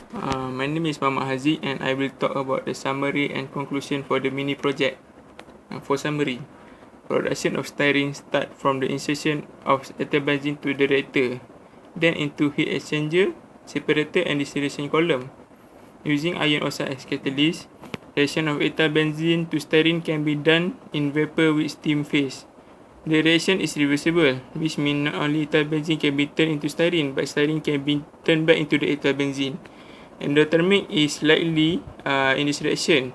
My name is Muhammad Haziq and I will talk about the summary and conclusion for the mini project. For summary, production of styrene start from the insertion of ethyl benzene to the reactor, then into heat exchanger, separator and distillation column. Using iron oxide as catalyst, reaction of ethyl benzene to styrene can be done in vapor with steam phase. The reaction is reversible, which means not only ethyl benzene can be turned into styrene, but styrene can be turned back into the ethyl benzene. Endothermic is likely in this reaction.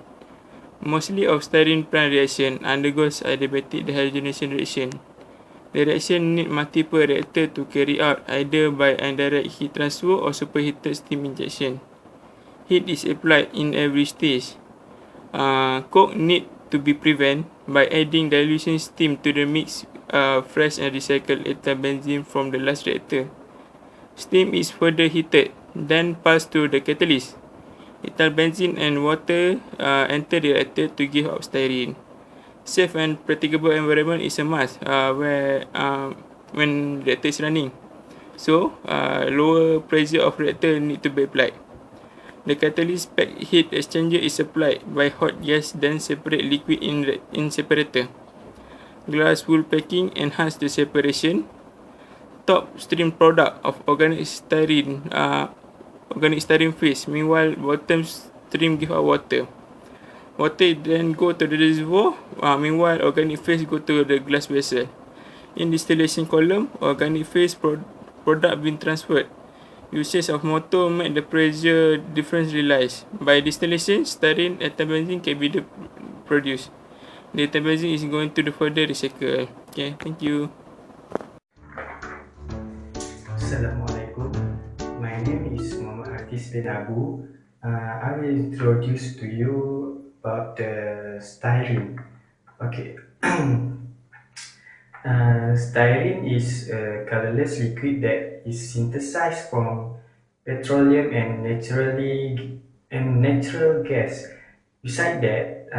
Mostly of styrene plant reaction undergoes adiabatic dehydrogenation reaction. The reaction need multiple reactors to carry out either by indirect heat transfer or superheated steam injection. Heat is applied in every stage. Coke need to be prevented by adding dilution steam to the mix fresh and recycled ethyl benzene from the last reactor. Steam is further heated, then passed through the catalyst. Ethyl benzene and water enter the reactor to give out styrene. Safe and practicable environment is a must when reactor is running. So, lower pressure of reactor need to be applied. The catalyst packed heat exchanger is applied by hot gas, then separate liquid in separator. Glass wool packing enhance the separation. Top stream product of organic styrene phase. Meanwhile, bottom stream give out water. Water then go to the reservoir. Meanwhile, organic phase go to the glass vessel. In distillation column, organic phase product being transferred. Usage of motor make the pressure difference realized. By distillation, styrene ethyl benzene can be produced. The ethyl benzene is going to the further recycle. Okay, thank you. Assalamualaikum. My name is Muhammad Hafiz bin Abu. I will introduce to you about the styrene. Okay. Styrene is a colorless liquid that is synthesized from petroleum and natural gas. Besides that,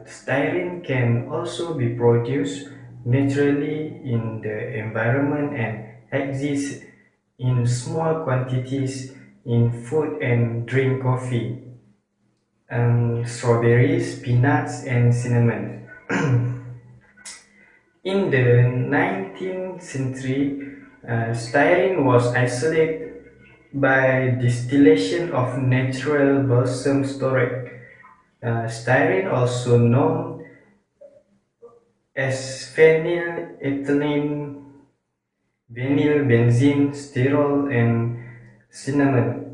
styrene can also be produced naturally in the environment and exists in small quantities in food and drink coffee, strawberries, peanuts, and cinnamon. In the 19th century, styrene was isolated by distillation of natural balsam storage. Styrene, also known as phenylethylene, vinyl, benzene, styrol, and cinnamon.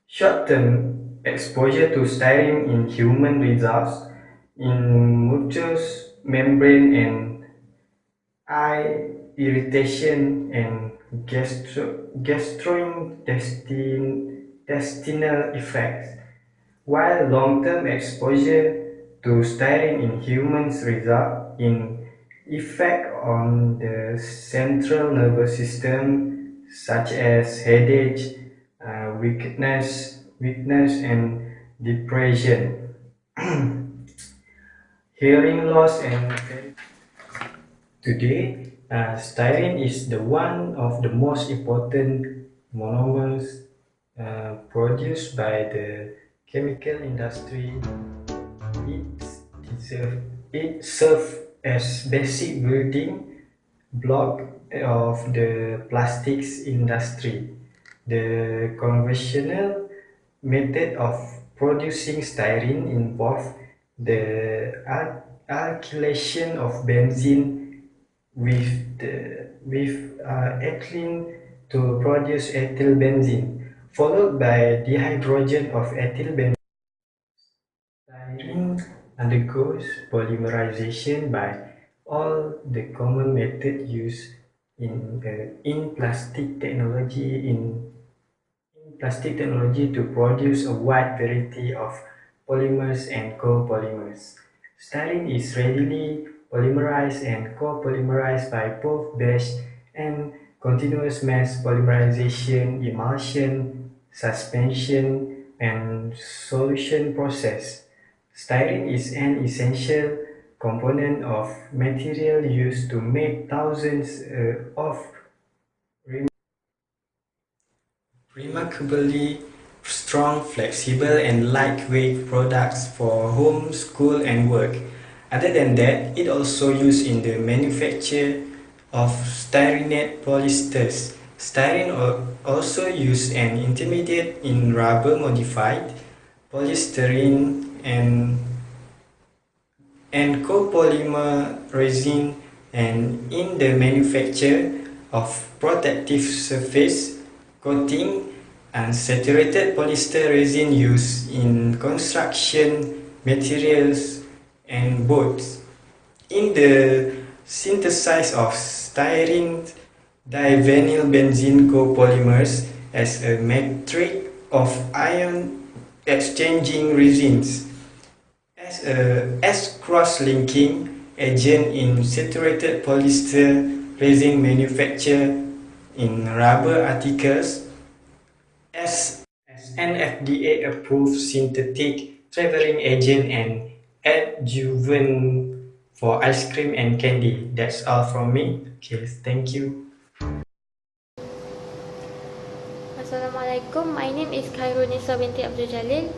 Short-term exposure to styrene in human results in mucous membrane and eye irritation and gastrointestinal effects, while long-term exposure to styrene in humans result in effect on the central nervous system such as headache, weakness and depression, hearing loss and today, styrene is the one of the most important monomers produced by the chemical industry. It serves as basic building block of the plastics industry. The conventional method of producing styrene involves the alkylation of benzene with ethylene to produce ethyl benzene, followed by dehydrogen of ethyl benzene. Styrene undergoes polymerization by all the common methods used in plastic technology to produce a wide variety of polymers and copolymers. Styrene is readily polymerized and copolymerized by both batch and continuous mass polymerization, emulsion, suspension, and solution process. Styrene is an essential component of material used to make thousands of remarkably strong, flexible, and lightweight products for home, school, and work. Other than that, it also used in the manufacture of styrene polyesters. Styrene also used an intermediate in rubber modified polystyrene and copolymer resin and in the manufacture of protective surface coating and saturated polyester resin used in construction materials and boats. In the synthesis of styrene divinyl benzene copolymers as a matrix of ion exchanging resins as cross-linking agent in saturated polyester resin manufacture in rubber articles as an FDA-approved synthetic traveling agent and adjuvant for ice cream and candy. That's all from me. Okay, thank you. Assalamualaikum, my name is Khairunisa binti Abdul Jalil.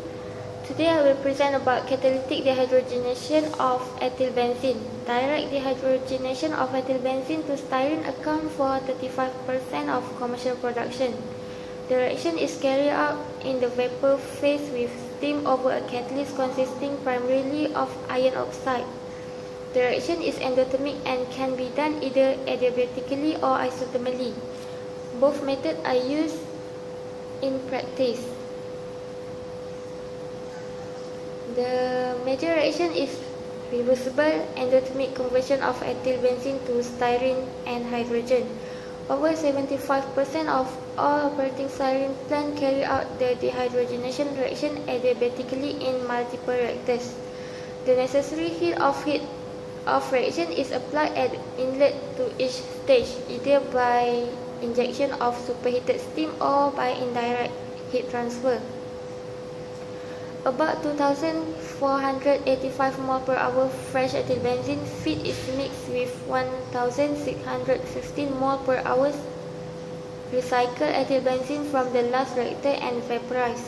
Today I will present about catalytic dehydrogenation of ethyl benzene. Direct dehydrogenation of ethyl benzene to styrene accounts for 35% of commercial production. The reaction is carried out in the vapor phase with steam over a catalyst consisting primarily of iron oxide. The reaction is endothermic and can be done either adiabatically or isothermally. Both methods are used in practice. The major reaction is reversible endothermic conversion of ethyl benzene to styrene and hydrogen. Over 75% of all operating styrene plants carry out the dehydrogenation reaction adiabatically in multiple reactors. The necessary heat of reaction is applied at inlet to each stage, either by injection of superheated steam or by indirect heat transfer. About 2,485 mol per hour fresh ethyl benzene feed is mixed with 1,615 mol per hour recycled ethyl benzene from the last reactor and vaporized.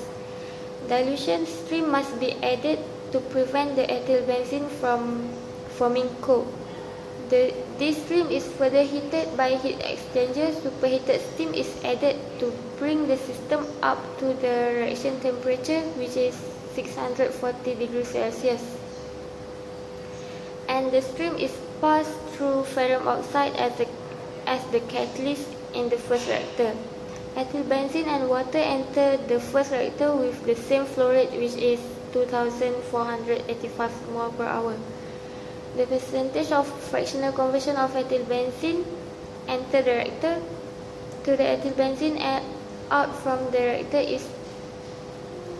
Dilution stream must be added to prevent the ethyl benzene from forming coke. This stream is further heated by heat exchanger. Superheated steam is added to bring the system up to the reaction temperature, which is 640 degrees Celsius. And the stream is passed through ferrum oxide as the catalyst in the first reactor. Ethyl benzene and water enter the first reactor with the same flow rate, which is 2,485 mol per hour. The percentage of fractional conversion of ethyl benzene enter the reactor to the ethyl benzene out from the reactor is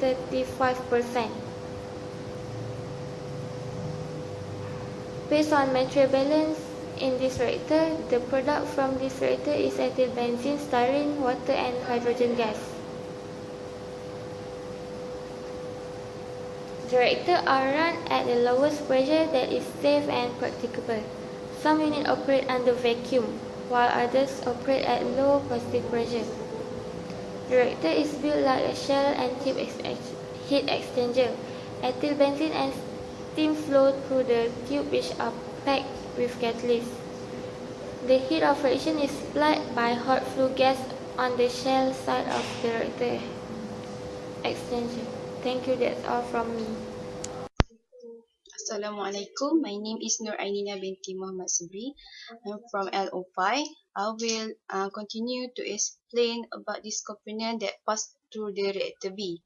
35%. Based on material balance in this reactor, the product from this reactor is ethyl benzene, styrene, water, and hydrogen gas. The reactors are run at the lowest pressure that is safe and practicable. Some units operate under vacuum, while others operate at low positive pressure. The reactor is built like a shell and tube heat exchanger. Ethyl benzene and steam flow through the tube, which are packed with catalyst. The heat of reaction is supplied by hot flue gas on the shell side of the reactor exchanger. Thank you, that's all from me. Assalamualaikum. My name is Nur Ainina binti Muhammad Sabri. I'm from LO5. I will continue to explain about this component that pass through the reactor B.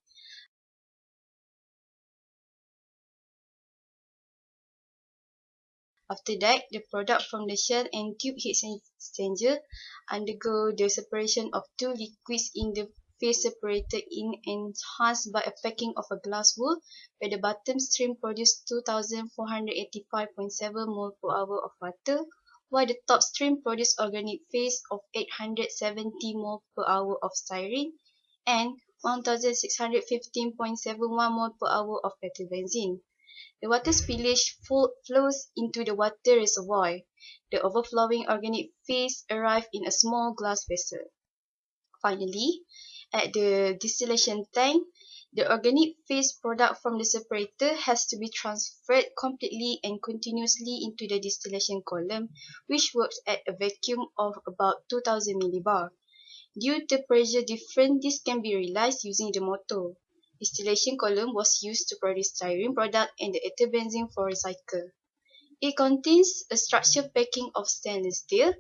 After that, the product from the shell and tube heat exchanger undergo the separation of two liquids in the phase separator enhanced by a packing of a glass wool, where the bottom stream produces 2,485.7 mol per hour of water, while the top stream produces organic phase of 870 mol per hour of styrene and 1,615.71 mol per hour of ethyl benzene. The water spillage flows into the water reservoir. The overflowing organic phase arrives in a small glass vessel. Finally, at the distillation tank, the organic phase product from the separator has to be transferred completely and continuously into the distillation column, which works at a vacuum of about 2000 millibar. Due to pressure difference, this can be realized using the motor. Distillation column was used to produce styrene product and the ethyl benzene for recycle. It contains a structured packing of stainless steel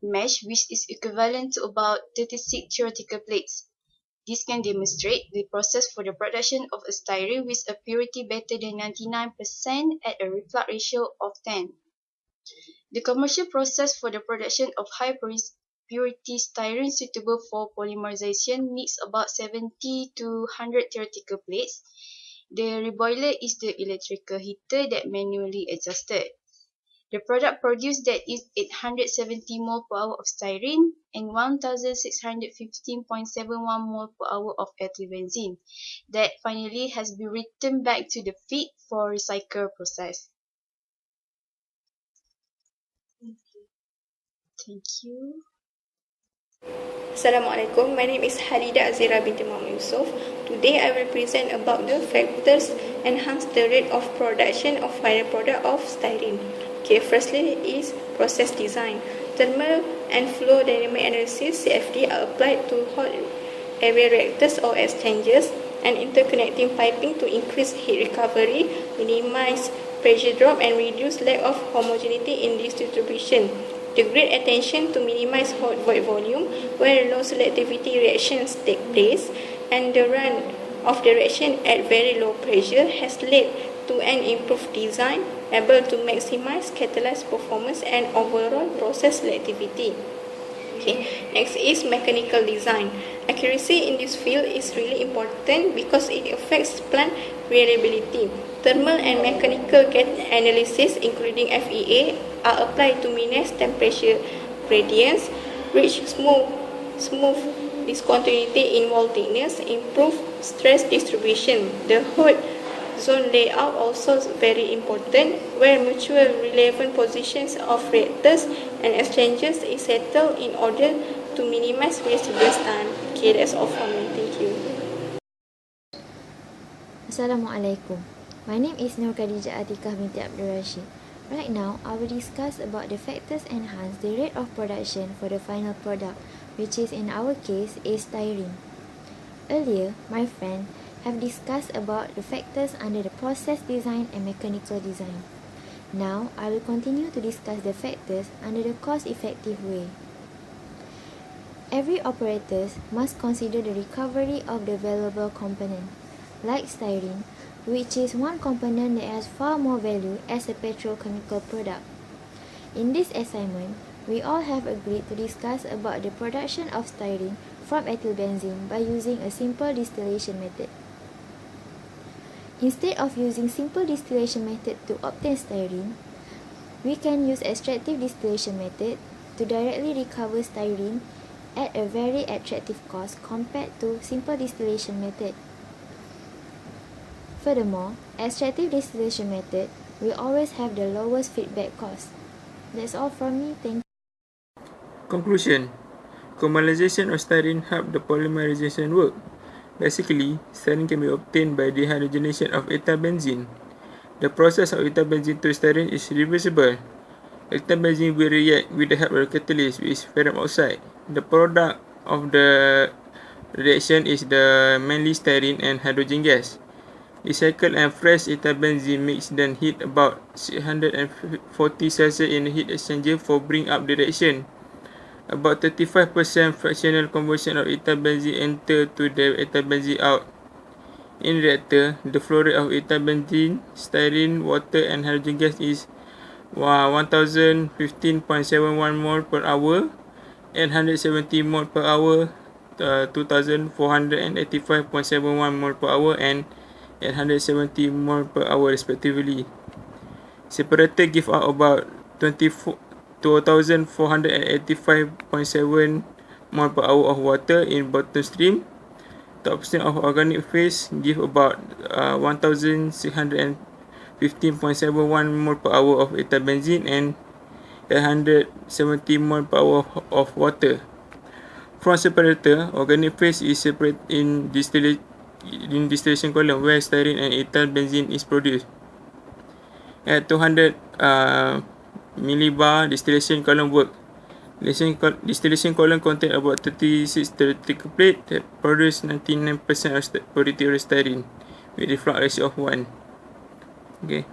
mesh which is equivalent to about 36 theoretical plates. This can demonstrate the process for the production of a styrene with a purity better than 99% at a reflux ratio of 10. The commercial process for the production of high purity styrene suitable for polymerization needs about 70 to 100 theoretical plates. The reboiler is the electrical heater that manually adjusted. The product produced that is 870 mol per hour of styrene and 1615.71 mol per hour of ethyl benzene that finally has been returned back to the feed for recycle process. Thank you. Assalamualaikum, my name is Halida Azira binti Muhammad Yusof. Today I will present about the factors enhance the rate of production of final product of styrene. Okay, firstly is process design. Thermal and flow dynamic analysis CFD are applied to hot area reactors or exchangers and interconnecting piping to increase heat recovery, minimize pressure drop and reduce lack of homogeneity in distribution. The great attention to minimize hot void volume where low selectivity reactions take place and the run of the reaction at very low pressure has led to an improved design able to maximize catalyst performance and overall process selectivity. Okay, next is mechanical design. Accuracy in this field is really important because it affects plant reliability. Thermal and mechanical gas analysis, including FEA, are applied to minimize temperature gradients, reach smooth discontinuity in wall thickness, improve stress distribution. The hot zone layout also very important, where mutual relevant positions of reactors and exchangers is settled in order to minimize residence time. Okay, that's all from me. Thank you. Assalamualaikum. My name is Nur Khadijah Atikah binti Abdul Rashid. Right now, I will discuss about the factors enhance the rate of production for the final product, which is in our case is styrene. Earlier, my friend have discussed about the factors under the process design and mechanical design. Now, I will continue to discuss the factors under the cost-effective way. Every operator must consider the recovery of the valuable component, like styrene, which is one component that has far more value as a petrochemical product. In this assignment, we all have agreed to discuss about the production of styrene from ethyl benzene by using a simple distillation method. Instead of using simple distillation method to obtain styrene, we can use extractive distillation method to directly recover styrene at a very attractive cost compared to simple distillation method. Furthermore, extractive distillation method will always have the lowest feedback cost. That's all from me. Thank you. Conclusion. Caramelization of styrene help the polymerization work. Basically, styrene can be obtained by dehydrogenation of ethyl benzene. The process of ethyl benzene to styrene is reversible. Ethyl benzene will react with the help of the catalyst, which is ferrous oxide. The product of the reaction is the mainly styrene and hydrogen gas. Recycled and fresh ethyl benzene mix then heat about 640 Celsius in the heat exchanger for bring up the reaction. About 35% fractional conversion of ethyl benzene enter to the ethyl benzene out. In reactor, the flow rate of ethyl benzene, styrene, water and hydrogen gas is 1015.71 mol per hour and 170 mol per hour, 2485.71 mol per hour and 170 mol per hour respectively. Separator give out about 2485.7 mol per hour of water in bottom stream. Top stream of organic phase give about 1615.71 mol per hour of ethyl benzene and 170 mol per hour of water. From separator, organic phase is separated in distillation column where styrene and ethyl benzene is produced. At 200 millibar, distillation column work. Distillation column contain about 36 theoretical plate that produce 99% of purity of styrene with reflux ratio of 1. Okay.